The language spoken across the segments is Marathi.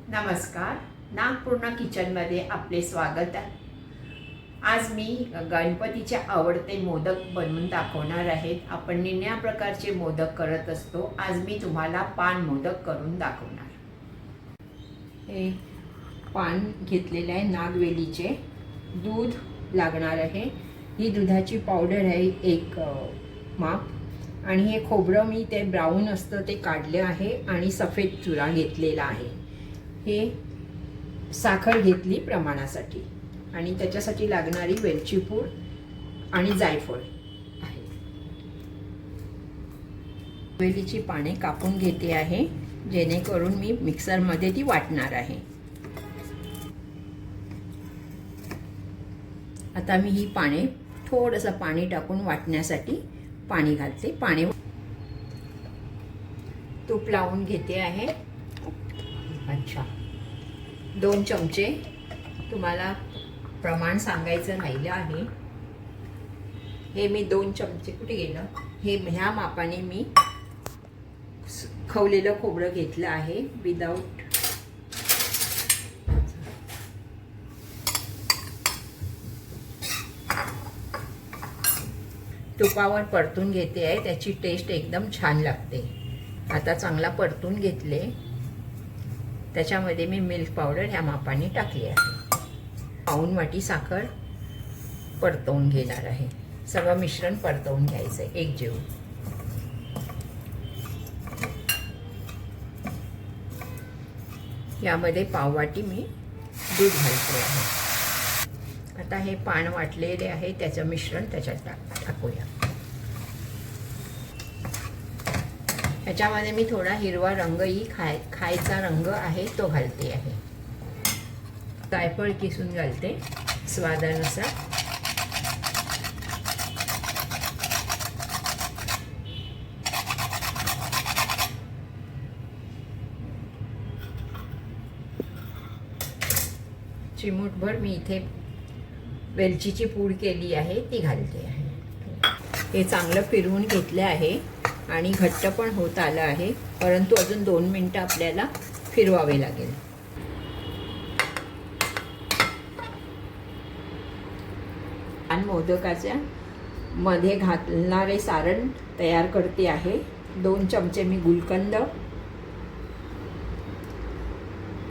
नमस्कार, नागपूर्ण किचनमध्ये आपले स्वागत आहे। आज मी गणपतीचे आवडते मोदक बनवून दाखवणार आहे। आपण निन्या प्रकारचे मोदक करत असतो, आज मी तुम्हाला पान मोदक करून दाखवणार। हे पान घेतलेले आहे नागवेलीचे, दूध लागणार आहे, ही दुधाची पावडर आहे एक माप, आणि हे खोबरं मी ते ब्राऊन असतं ते काढले आहे आणि सफेद चुरा घेतलेला आहे। हे साखर घेतली प्रमाणासाठी आणि त्याच्यासाठी लागणारी वेलची पूड आणि जायफळ आहे। वेलीची पाने कापून घेते आहे जेणेकरून मी मिक्सरमध्ये ती वाटणार आहे। आता मी ही पाने थोडंसं पाणी टाकून वाटण्यासाठी पाणी घालते। पाणी तूप लावून घेते आहे। अच्छा, 2 चमचे, तुम्हाला प्रमाण सांगायचं राहिलं आहे। हे मी 2 चमचे, कुठे गेलं हे, ह्या मापाने मी खवलेलं खोबरं घेतलं आहे विदाऊट तुपावर परतून घेते आहे, त्याची टेस्ट एकदम छान लागते। आता चांगला परतून घेतले, त्याच्यामध्ये मी मिल्क पावडर ह्या मापाने टाकली आहे। पाऊण वाटी साखर परतवून घेणार आहे। सगळं मिश्रण परतवून घ्यायचं आहे एकजीव। यामध्ये पाववाटी मी दूध घालते आहे। आता हे पान वाटलेले आहे, त्याचं मिश्रण त्याच्यात टाकूया। ह्याच्यामध्ये मी थोडा हिरवा रंगही खायचा रंग आहे तो घालते आहे। जायफळ किसून घालते स्वादानुसार। चिमूटभर मी इथे वेलचीची पूड केली आहे ती घालते आहे। हे चांगलं फिरवून घेतले आहे आणि घट्ट पण होत आलं आहे, परंतु अजून 2 मिनिटं आपल्याला फिरवावे लागेल। आणि मोदकाच्या मध्ये घालणारे सारण तयार करते आहे। 2 चमचे मी गुलकंद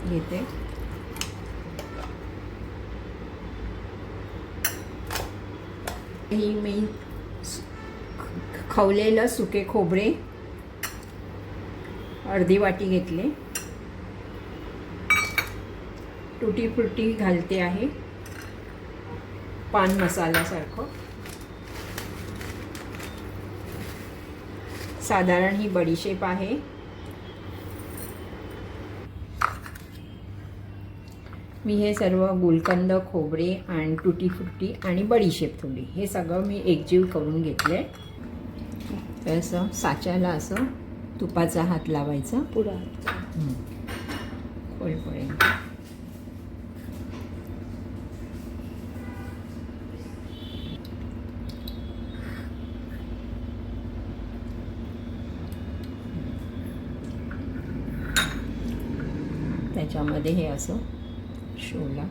घेते, ही मी खवलेलं सुके खोबरे अर्धी वाटी घेतले, टुटी फ्रुटी घालते आहे पान मसाल्यासारखं। साधारण ही बडीशेप आहे। मी हे सर्व गुलकंद, खोबरे आणि टुटी फ्रुटी आणि बडीशेप थोडी, हे सगळं मी एकजीव करून घेतले। असं साच्याला असं तुपाचा हात लावायचा पुरा खोलपर्यंत। त्याच्यामध्ये हे असं शोला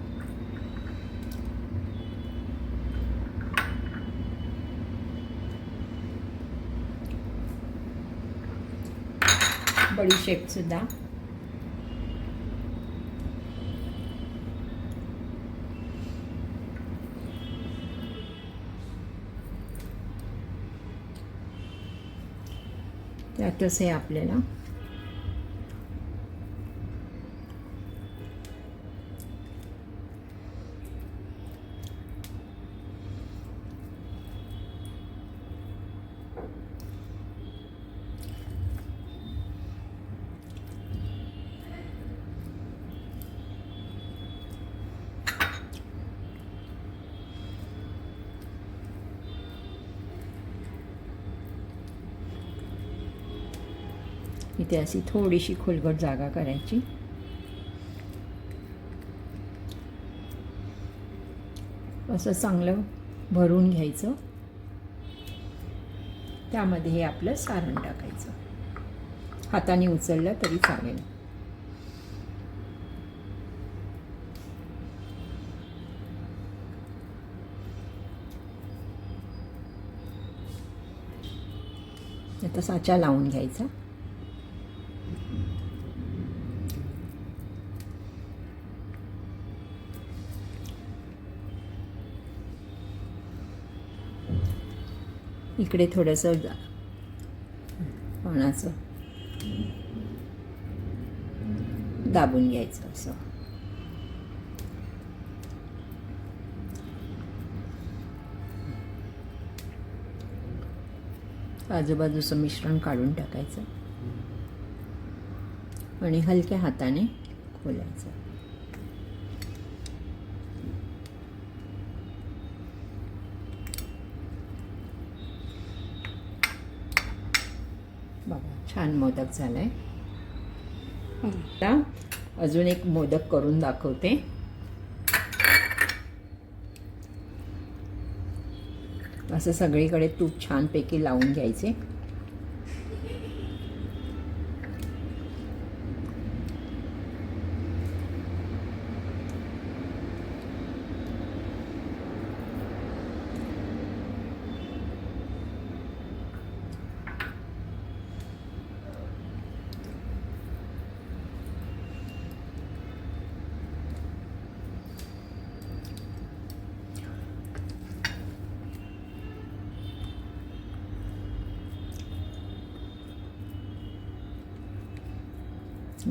बडीशेप सुद्धा त्यातच हे आपल्याला इथे अशी थोडीशी खोलगट जागा करायची। असं चांगलं भरून घ्यायचं, त्यामध्ये हे आपलं सारण टाकायचं। हाताने उचललं तरी चालेल। तर साचा लावून घ्यायचा. इकडे थोडंसं पानाचं दाबून घ्यायचं असं. आजूबाजूचं मिश्रण काढून टाकायचं आणि हलक्या हाताने खोलायचं. बघा छान मोदक झालाय. आता अजून एक मोदक करून दाखवते. असं सगळीकडे तूप छानपैकी लावून घ्यायचे.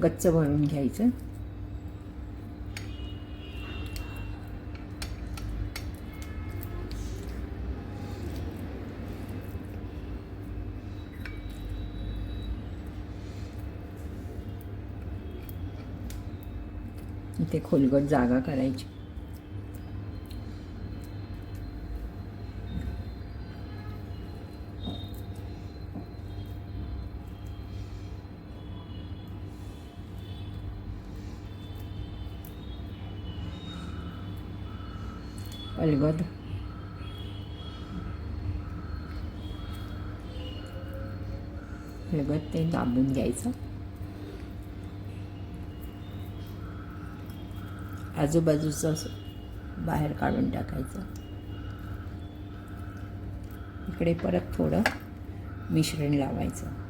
गच्च भरून घ्यायचं. इथे खोलगट जागा करायची. अलगद ते दाबून घ्यायचं. आजूबाजूचं बाहेर काढून टाकायचं. इकडे परत थोडं मिश्रण लावायचं.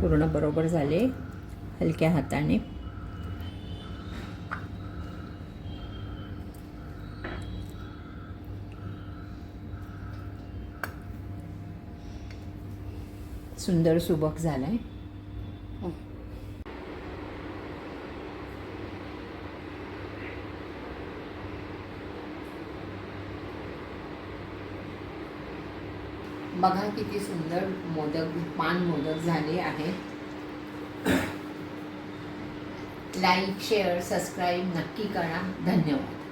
पूर्ण बरोबर झाले. हलक्या हाताने सुंदर सुबक झालाय. बघा किती सुंदर मोदक, पान मोदक झाले आहे. लाईक, शेअर, सबस्क्राईब नक्की करा. धन्यवाद.